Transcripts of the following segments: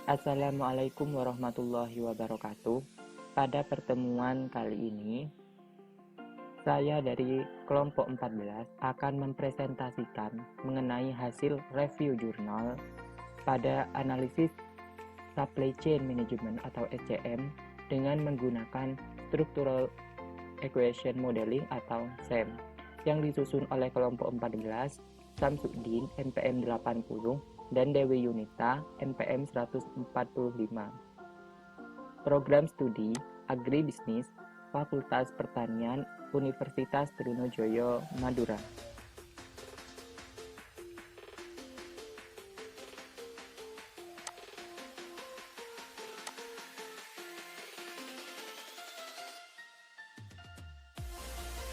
Assalamualaikum warahmatullahi wabarakatuh. Pada pertemuan kali ini, saya dari kelompok 14 akan mempresentasikan mengenai hasil review jurnal pada analisis supply chain management atau SCM dengan menggunakan structural equation modeling atau SEM yang disusun oleh kelompok 14 Samsudin NPM 80 dan Dewi Yunita NPM 145. Program Studi Agribisnis Fakultas Pertanian Universitas Trunojoyo, Madura.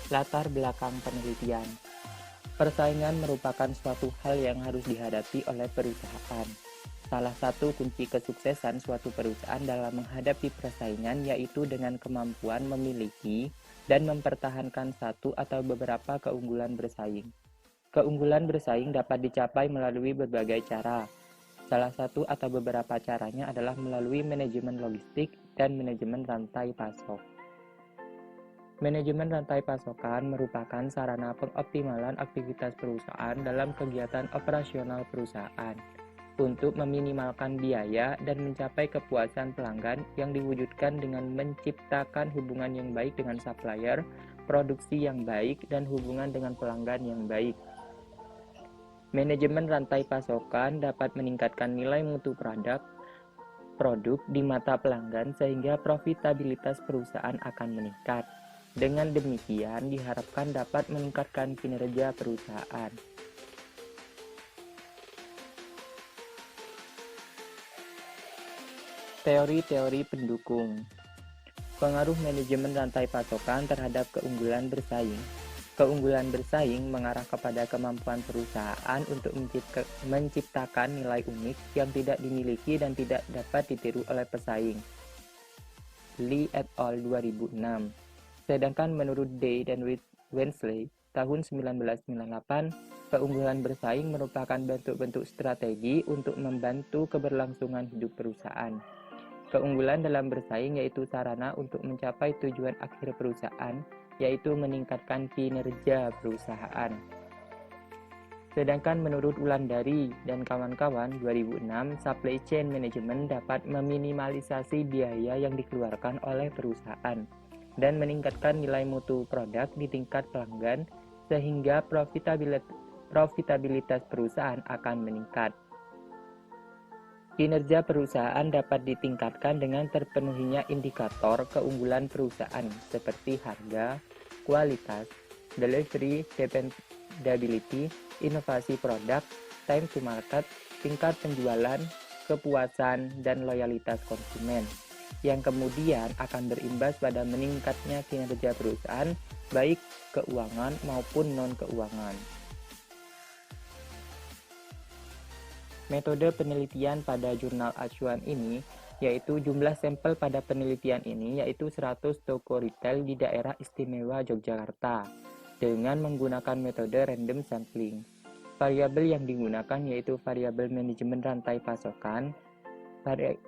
Latar belakang penelitian. Persaingan merupakan suatu hal yang harus dihadapi oleh perusahaan. Salah satu kunci kesuksesan suatu perusahaan dalam menghadapi persaingan yaitu dengan kemampuan memiliki dan mempertahankan satu atau beberapa keunggulan bersaing. Keunggulan bersaing dapat dicapai melalui berbagai cara. Salah satu atau beberapa caranya adalah melalui manajemen logistik dan manajemen rantai pasok. Manajemen rantai pasokan merupakan sarana pengoptimalan aktivitas perusahaan dalam kegiatan operasional perusahaan untuk meminimalkan biaya dan mencapai kepuasan pelanggan yang diwujudkan dengan menciptakan hubungan yang baik dengan supplier, produksi yang baik, dan hubungan dengan pelanggan yang baik. Manajemen rantai pasokan dapat meningkatkan nilai mutu produk di mata pelanggan sehingga profitabilitas perusahaan akan meningkat. Dengan demikian, diharapkan dapat meningkatkan kinerja perusahaan. Teori-teori pendukung. Pengaruh manajemen rantai pasokan terhadap keunggulan bersaing. Keunggulan bersaing mengarah kepada kemampuan perusahaan untuk menciptakan nilai unik yang tidak dimiliki dan tidak dapat ditiru oleh pesaing. Lee et al. 2006. Sedangkan menurut Day dan Wensley tahun 1998, keunggulan bersaing merupakan bentuk-bentuk strategi untuk membantu keberlangsungan hidup perusahaan. Keunggulan dalam bersaing yaitu sarana untuk mencapai tujuan akhir perusahaan, yaitu meningkatkan kinerja perusahaan. Sedangkan menurut Wulandari dan kawan-kawan 2006, supply chain management dapat meminimalisasi biaya yang dikeluarkan oleh perusahaan dan meningkatkan nilai mutu produk di tingkat pelanggan sehingga profitabilitas perusahaan akan meningkat. Kinerja perusahaan dapat ditingkatkan dengan terpenuhinya indikator keunggulan perusahaan seperti harga, kualitas, delivery, dependability, inovasi produk, time to market, tingkat penjualan, kepuasan, dan loyalitas konsumen, yang kemudian akan berimbas pada meningkatnya kinerja perusahaan, baik keuangan maupun non-keuangan. Metode penelitian pada jurnal acuan ini, yaitu jumlah sampel pada penelitian ini yaitu 100 toko retail di daerah istimewa Yogyakarta, dengan menggunakan metode random sampling. Variabel yang digunakan yaitu variabel manajemen rantai pasokan.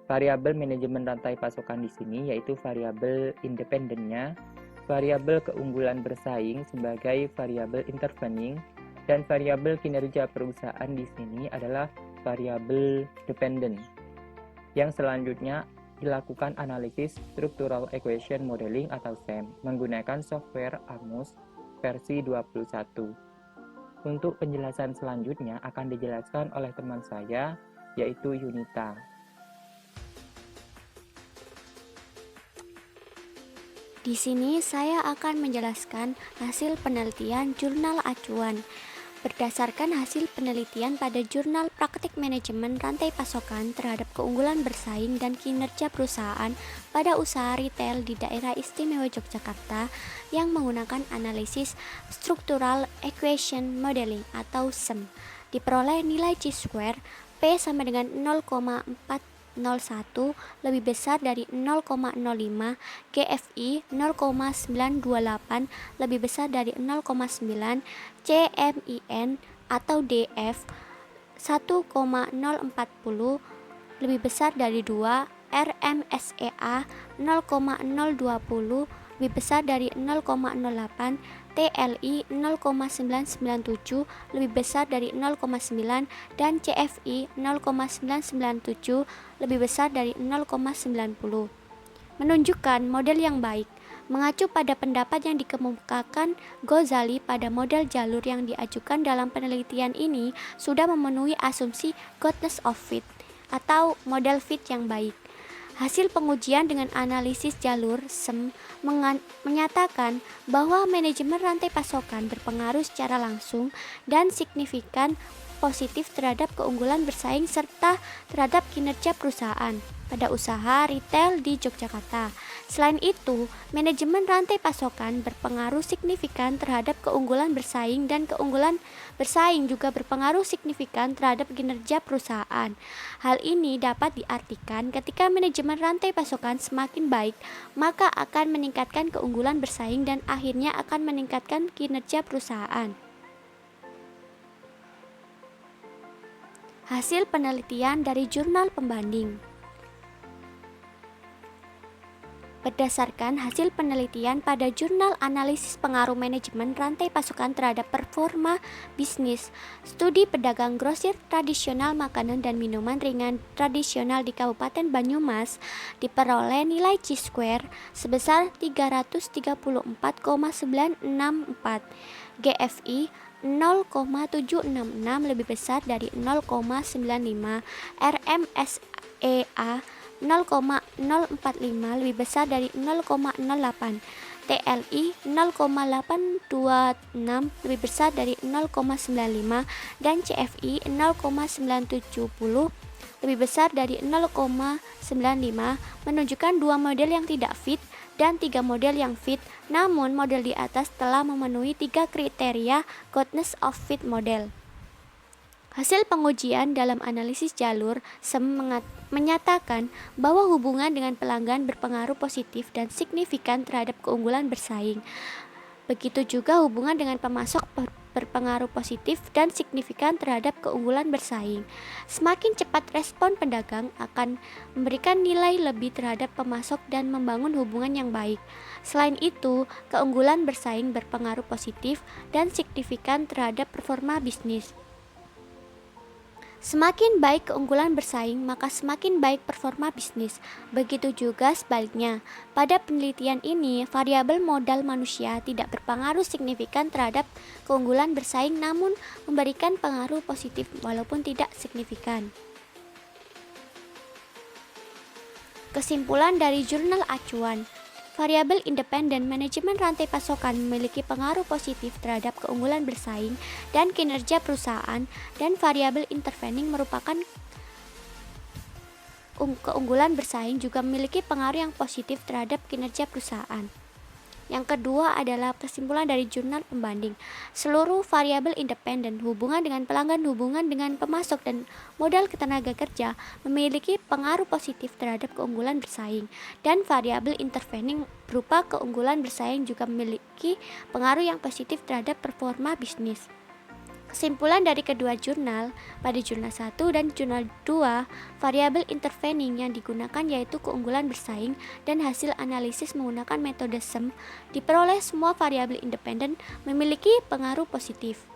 Variabel manajemen rantai pasokan di sini yaitu variabel independennya, variabel keunggulan bersaing sebagai variabel intervening, dan variabel kinerja perusahaan di sini adalah variabel dependent. Yang selanjutnya dilakukan analisis structural equation modeling atau SEM menggunakan software AMOS versi 21. Untuk penjelasan selanjutnya akan dijelaskan oleh teman saya yaitu Yunita. Di sini saya akan menjelaskan hasil penelitian jurnal acuan. Berdasarkan hasil penelitian pada jurnal praktik manajemen rantai pasokan terhadap keunggulan bersaing dan kinerja perusahaan pada usaha retail di daerah istimewa Yogyakarta yang menggunakan analisis structural equation modeling atau SEM, diperoleh nilai chi-square P sama dengan 0,401 lebih besar dari 0,05, GFI 0,928 lebih besar dari 0,9, CMIN atau DF 1,040 lebih besar dari 2, RMSEA 0,020 lebih besar dari 0,08, TLI 0,997 lebih besar dari 0,9, dan CFI 0,997 lebih besar dari 0,90. Menunjukkan model yang baik. Mengacu pada pendapat yang dikemukakan Ghazali pada model jalur yang diajukan dalam penelitian ini sudah memenuhi asumsi goodness of fit atau model fit yang baik. Hasil pengujian dengan analisis jalur SEM menyatakan bahwa manajemen rantai pasokan berpengaruh secara langsung dan signifikan positif terhadap keunggulan bersaing serta terhadap kinerja perusahaan pada usaha retail di Yogyakarta. Selain itu, manajemen rantai pasokan berpengaruh signifikan terhadap keunggulan bersaing dan keunggulan bersaing juga berpengaruh signifikan terhadap kinerja perusahaan. Hal ini dapat diartikan ketika manajemen rantai pasokan semakin baik, maka akan meningkatkan keunggulan bersaing dan akhirnya akan meningkatkan kinerja perusahaan. Hasil penelitian dari jurnal pembanding. Berdasarkan hasil penelitian pada jurnal analisis pengaruh manajemen rantai pasokan terhadap performa bisnis, studi pedagang grosir tradisional makanan dan minuman ringan tradisional di Kabupaten Banyumas diperoleh nilai Chi-square sebesar 334,964, GFI 0,766 lebih besar dari 0,95, RMSEA 0,045 lebih besar dari 0,08, TLI 0,826 lebih besar dari 0,95, dan CFI 0,970 lebih besar dari 0,95, menunjukkan 2 model yang tidak fit dan 3 model yang fit, namun model di atas telah memenuhi 3 kriteria goodness of fit model. Hasil pengujian dalam analisis jalur SEM menyatakan bahwa hubungan dengan pelanggan berpengaruh positif dan signifikan terhadap keunggulan bersaing. Begitu juga hubungan dengan pemasok berpengaruh positif dan signifikan terhadap keunggulan bersaing. Semakin cepat respon pedagang akan memberikan nilai lebih terhadap pemasok dan membangun hubungan yang baik. Selain itu, keunggulan bersaing berpengaruh positif dan signifikan terhadap performa bisnis. Semakin baik keunggulan bersaing, maka semakin baik performa bisnis. Begitu juga sebaliknya. Pada penelitian ini, variabel modal manusia tidak berpengaruh signifikan terhadap keunggulan bersaing, namun memberikan pengaruh positif walaupun tidak signifikan. Kesimpulan dari jurnal acuan. Variabel independen manajemen rantai pasokan memiliki pengaruh positif terhadap keunggulan bersaing dan kinerja perusahaan, dan variabel intervening merupakan keunggulan bersaing juga memiliki pengaruh yang positif terhadap kinerja perusahaan. Yang kedua adalah kesimpulan dari jurnal pembanding. Seluruh variabel independen, hubungan dengan pelanggan, hubungan dengan pemasok, dan modal ketenaga kerja memiliki pengaruh positif terhadap keunggulan bersaing, dan variabel intervening berupa keunggulan bersaing juga memiliki pengaruh yang positif terhadap performa bisnis. Kesimpulan dari kedua jurnal, pada jurnal 1 dan jurnal 2, variabel intervening yang digunakan yaitu keunggulan bersaing, dan hasil analisis menggunakan metode SEM diperoleh semua variabel independen memiliki pengaruh positif.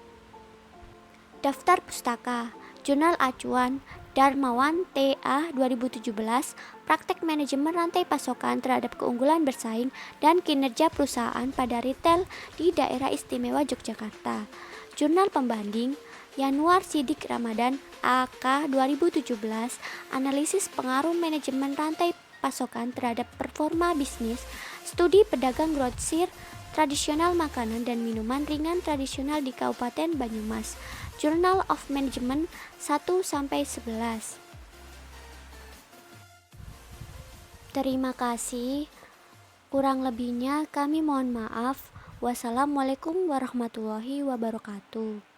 Daftar pustaka, jurnal acuan, Darmawan T.A. 2017, Praktek Manajemen Rantai Pasokan Terhadap Keunggulan Bersaing dan Kinerja Perusahaan pada Retail di Daerah Istimewa Yogyakarta. Jurnal pembanding, Yanuar Sidik Ramadan AK 2017, Analisis Pengaruh Manajemen Rantai Pasokan Terhadap Performa Bisnis, Studi Pedagang Grosir Tradisional Makanan dan Minuman Ringan Tradisional di Kabupaten Banyumas. Journal of Management 1-11. Terima kasih. Kurang lebihnya kami mohon maaf. Wassalamualaikum warahmatullahi wabarakatuh.